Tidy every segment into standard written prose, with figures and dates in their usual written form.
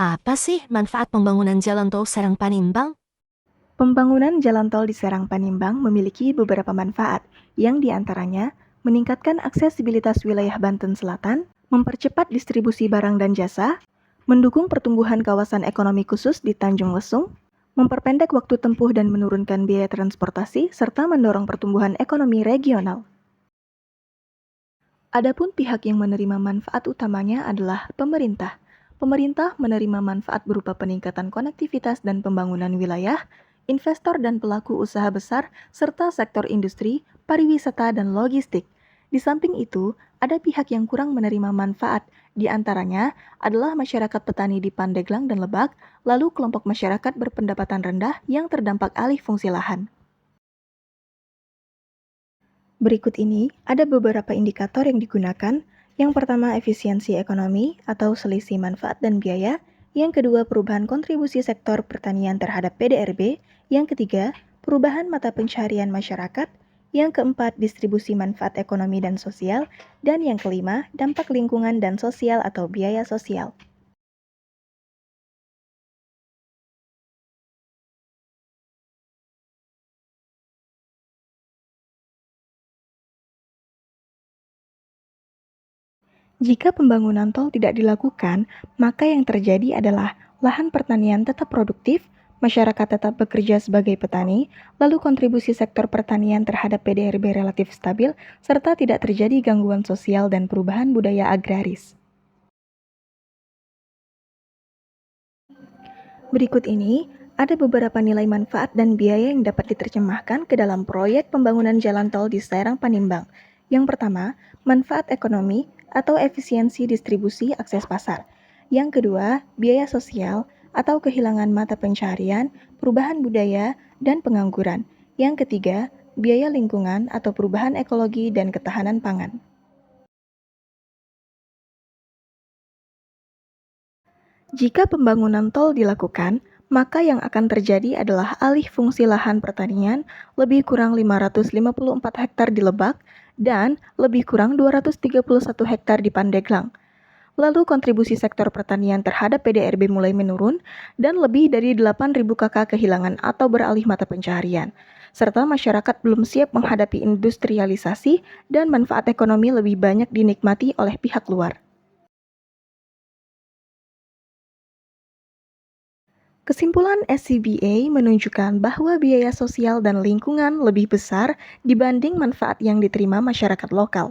Apa sih manfaat pembangunan jalan tol Serang Panimbang? Pembangunan jalan tol di Serang Panimbang memiliki beberapa manfaat, yang diantaranya meningkatkan aksesibilitas wilayah Banten Selatan, mempercepat distribusi barang dan jasa, mendukung pertumbuhan kawasan ekonomi khusus di Tanjung Lesung, memperpendek waktu tempuh dan menurunkan biaya transportasi, serta mendorong pertumbuhan ekonomi regional. Adapun pihak yang menerima manfaat utamanya adalah pemerintah. Pemerintah menerima manfaat berupa peningkatan konektivitas dan pembangunan wilayah, investor dan pelaku usaha besar, serta sektor industri, pariwisata, dan logistik. Di samping itu, ada pihak yang kurang menerima manfaat, di antaranya adalah masyarakat petani di Pandeglang dan Lebak, lalu kelompok masyarakat berpendapatan rendah yang terdampak alih fungsi lahan. Berikut ini ada beberapa indikator yang digunakan. Yang pertama, efisiensi ekonomi atau selisih manfaat dan biaya. Yang kedua, perubahan kontribusi sektor pertanian terhadap PDRB. Yang ketiga, perubahan mata pencaharian masyarakat. Yang keempat, distribusi manfaat ekonomi dan sosial. Dan yang kelima, dampak lingkungan dan sosial atau biaya sosial. Jika pembangunan tol tidak dilakukan, maka yang terjadi adalah lahan pertanian tetap produktif, masyarakat tetap bekerja sebagai petani, lalu kontribusi sektor pertanian terhadap PDRB relatif stabil, serta tidak terjadi gangguan sosial dan perubahan budaya agraris. Berikut ini ada beberapa nilai manfaat dan biaya yang dapat diterjemahkan ke dalam proyek pembangunan jalan tol di Serang Panimbang. Yang pertama, manfaat ekonomi atau efisiensi distribusi akses pasar. Yang kedua, biaya sosial atau kehilangan mata pencaharian, perubahan budaya, dan pengangguran. Yang ketiga, biaya lingkungan atau perubahan ekologi dan ketahanan pangan. Jika pembangunan tol dilakukan, maka yang akan terjadi adalah alih fungsi lahan pertanian lebih kurang 554 hektar di Lebak dan lebih kurang 231 hektar di Pandeglang. Lalu kontribusi sektor pertanian terhadap PDRB mulai menurun dan lebih dari 8.000 kakak kehilangan atau beralih mata pencaharian. Serta masyarakat belum siap menghadapi industrialisasi dan manfaat ekonomi lebih banyak dinikmati oleh pihak luar. Kesimpulan SCBA menunjukkan bahwa biaya sosial dan lingkungan lebih besar dibanding manfaat yang diterima masyarakat lokal.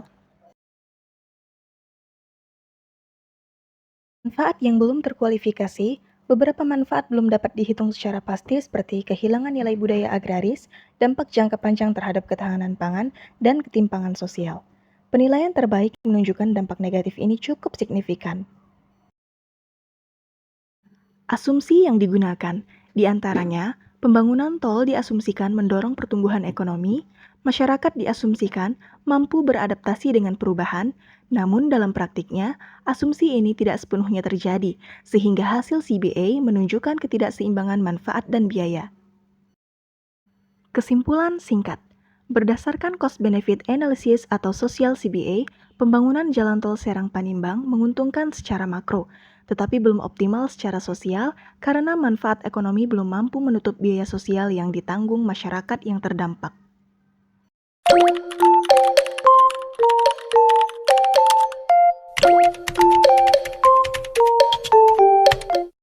Manfaat yang belum terkualifikasi, beberapa manfaat belum dapat dihitung secara pasti seperti kehilangan nilai budaya agraris, dampak jangka panjang terhadap ketahanan pangan, dan ketimpangan sosial. Penilaian terbaik menunjukkan dampak negatif ini cukup signifikan. Asumsi yang digunakan, di antaranya, pembangunan tol diasumsikan mendorong pertumbuhan ekonomi, masyarakat diasumsikan mampu beradaptasi dengan perubahan, namun dalam praktiknya, asumsi ini tidak sepenuhnya terjadi, sehingga hasil CBA menunjukkan ketidakseimbangan manfaat dan biaya. Kesimpulan singkat, berdasarkan cost-benefit analysis atau social CBA, pembangunan jalan tol Serang Panimbang menguntungkan secara makro, tetapi belum optimal secara sosial karena manfaat ekonomi belum mampu menutup biaya sosial yang ditanggung masyarakat yang terdampak.